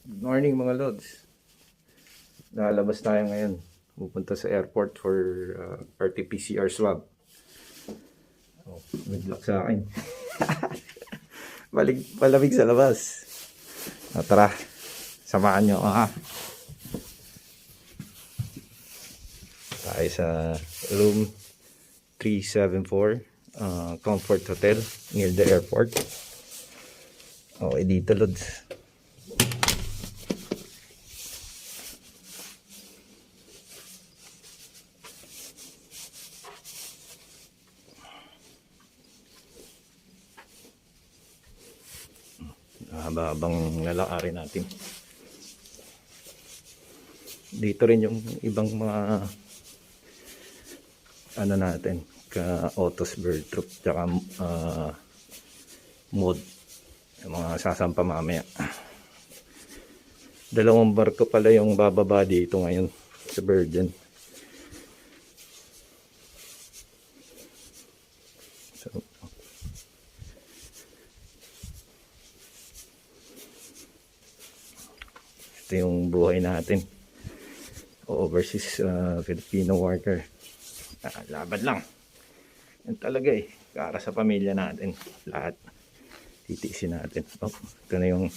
Good morning mga Lods. Lalabas tayo ngayon. Pupunta sa airport for RT-PCR swab. Oh, good luck sa akin. Malamig sa labas. Tara, samahan nyo ako ha. Tayo sa room 374 Comfort Hotel near the airport. Okay, dito Lods. Habang lalakarin natin. Dito rin yung ibang mga ano natin, ka Otos Bird Troop tsaka mod, yung mga sasampa mamaya. Dalawang barko pala yung bababa dito ngayon sa Virgin. So, ito yung buhay natin, overseas Filipino worker. Laban lang yan talaga para sa pamilya natin lahat, titiisin natin. Ito na yung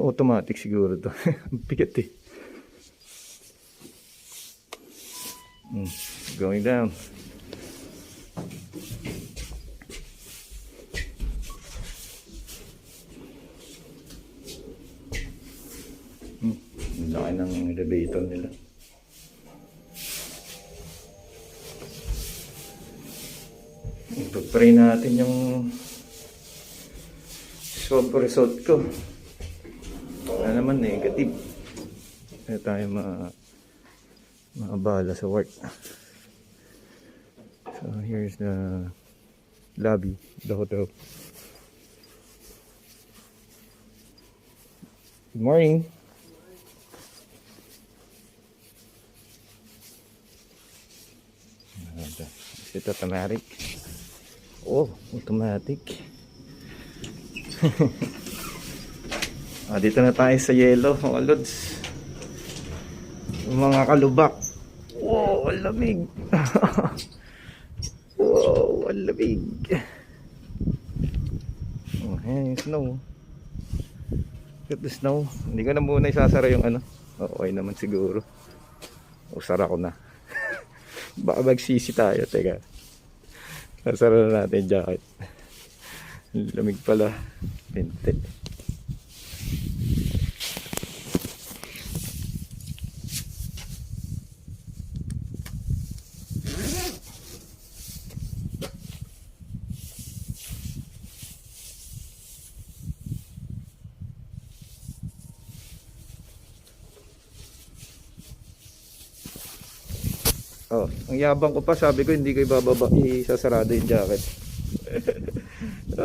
automatic siguro to. Bigat going down. Laki ng elevator nila. Ipag-pray natin yung swab result ko. Wala naman negative. Kaya tayo maabala sa work. So here's the lobby, the hotel. Good morning. Is it automatic? Oh, automatic. Dito na tayo sa yellow, mga Lods. Mga kalubak. Wow, ang lamig. Wow, ang lamig. Oh, ayan yung snow. Look at the snow. Hindi ko na muna isasara yung ano. Okay naman siguro. Sara ko na. Baka magsisi tayo. Teka, sasara na natin yung jacket. Lamig pala. Pinte. Oh, ang yabang ko pa, sabi ko hindi ko ibababa, isasarado yung jacket.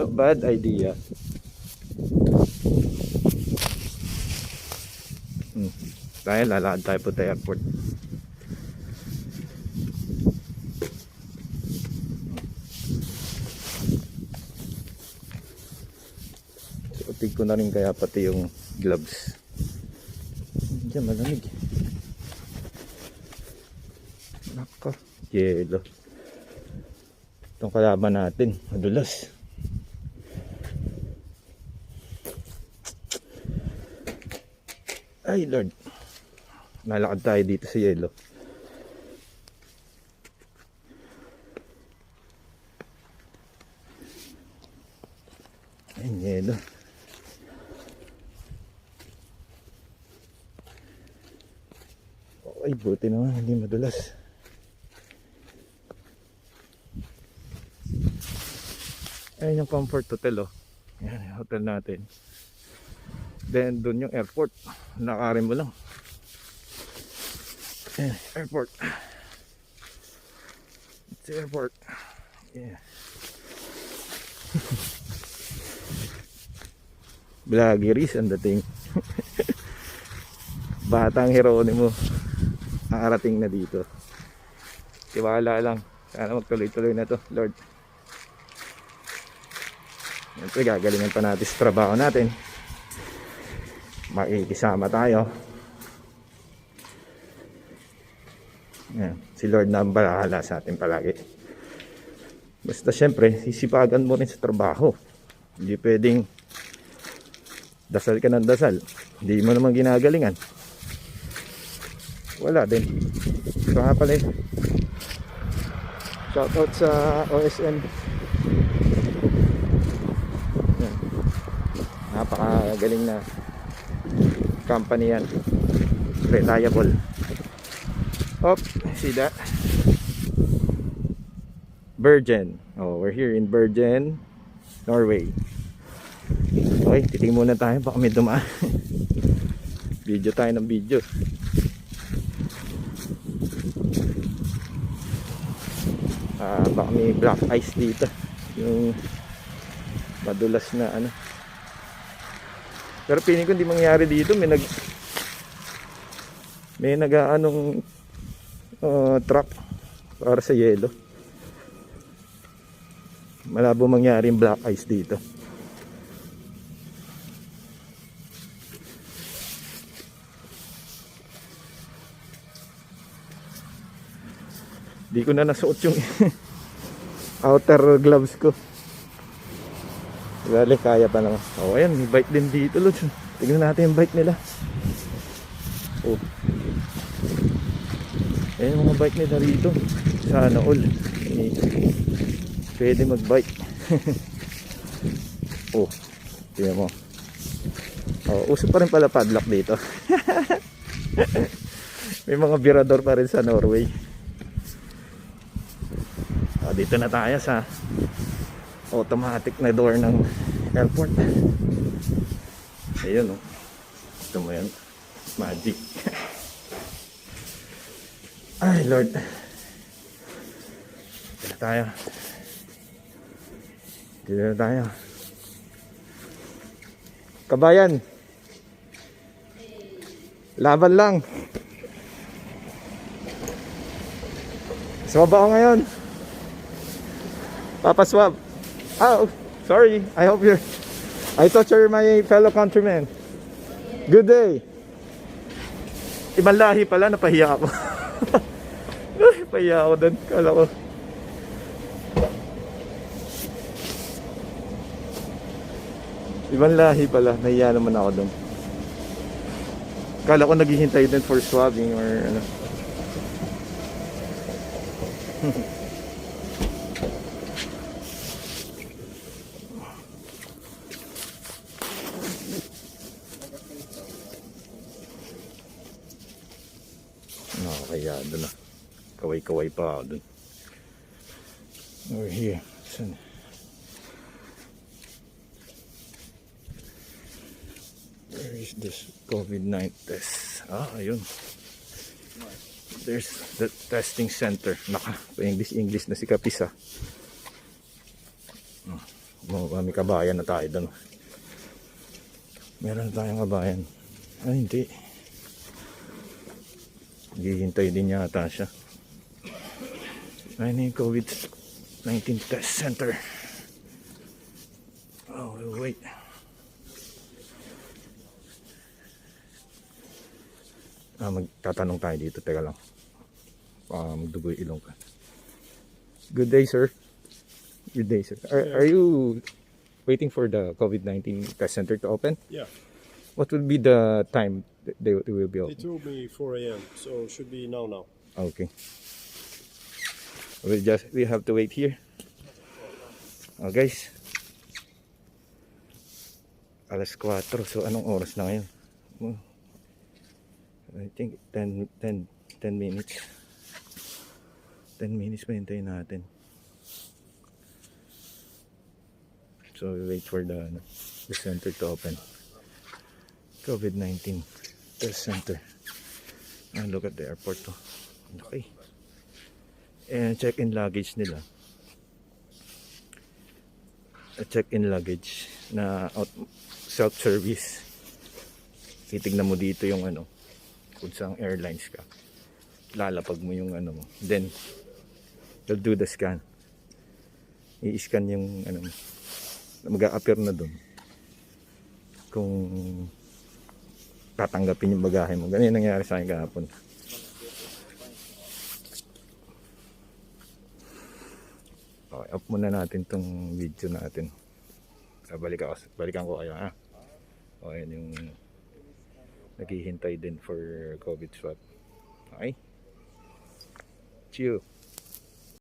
Bad idea. Tayo, lalakad tayo po sa airport. Suotig ko na rin kaya pati yung gloves. Diyan malamig. Nako, yelo. Itong kalaban natin, madulas. Ay Lord, nalakad tayo dito sa yelo. Ay yelo. Ay buti naman, hindi madulas. Ayan yung Comfort Hotel, oh. Ayan yung hotel natin. Then doon yung airport. Nakarin mo lang. Ayan, airport. It's the airport. Yeah. Vloggeries ang dating. Batang Heronimo nakarating na dito. Tiwala lang, sana magtuloy-tuloy na to, Lord. Siyempre gagalingan pa natin sa trabaho natin. Makikisama tayo. Yan. Si Lord na ang bahala sa atin palagi. Basta siyempre sisipagan mo rin sa trabaho. Hindi pwedeng dasal ka ng dasal, hindi mo naman ginagalingan, wala din. So nga pala, shoutout sa OSN. Yan. Napakagaling na company yan, reliable. Oh, see that? Bergen. Oh, we're here in Bergen, Norway. Okay, titingin muna tayo, baka may dumaan. Video tayo ng video. Baka may black ice dito, yung madulas na ano. Pero piling ko hindi mangyari dito. May nag-aanong truck para sa yelo. Malabo mangyari yung black ice dito. Di ko na nasuot yung outer gloves ko. Dali, kaya pa naman. Oh, ayan, may bike din dito, Lods. Tignan natin yung bike nila. Oh. Ayan yung mga bike nila rito. Sana all. Pwede mag-bike. Oh, tignan mo. Oh, uso pa rin pala padlock dito. May mga birador pa rin sa Norway. Dito na tayo sa automatic na door ng airport. Ayun, oh. Ito mo yan. Magic. Ay, Lord. Dito na tayo. Dito na tayo. Kabayan. Laban lang. Sumaba ko ngayon. Papa Swab. Oh, sorry. I hope you're... I thought you're my fellow countrymen. Good day. Ibang lahi pala, napahiya ako. Pahiya ako doon. Kala ko. Ibang lahi pala, nahiya naman ako doon. Kala ko naghihintay din for swabbing or ano. Kaya doon na. Kaway-kaway pa ako doon. We're here. Saan? Where is this COVID-19 test? Ayun. There's the testing center. English na si Kapisa. May kabayan na tayo doon. Meron tayong kabayan. Ay, hindi. Hihintay din yata siya. Ayun yung COVID-19 test center. Oh, wait. Magtatanong tayo dito. Teka lang. Magdugo yung ilong ka. Good day, sir. Good day, sir. Are you waiting for the COVID-19 test center to open? Yeah. What will be the time they will be open? They told me 4 a.m. so it should be now. Okay. We have to wait here. Oh, guys. Alas 4. So anong oras na ngayon? I think 10 minutes. 10 minutes pa hintayin natin. So we wait for the center to open. COVID-19 test center. Look at the airport to. Okay. And check-in luggage nila. Check-in luggage na self-service. Titignan mo dito yung ano, kung saan airlines ka. Lalapag mo yung ano mo. Then they'll do the scan. I-scan yung ano, mag-a-appear na dun. Kung tatanggapin yung bagahe mo. Ganyan yung nangyari sa akin kahapon. Okay, off muna natin tong video natin. Balikan ko kayo ha. O ayan yung naghihintay din for COVID swab. Okay? Cheers.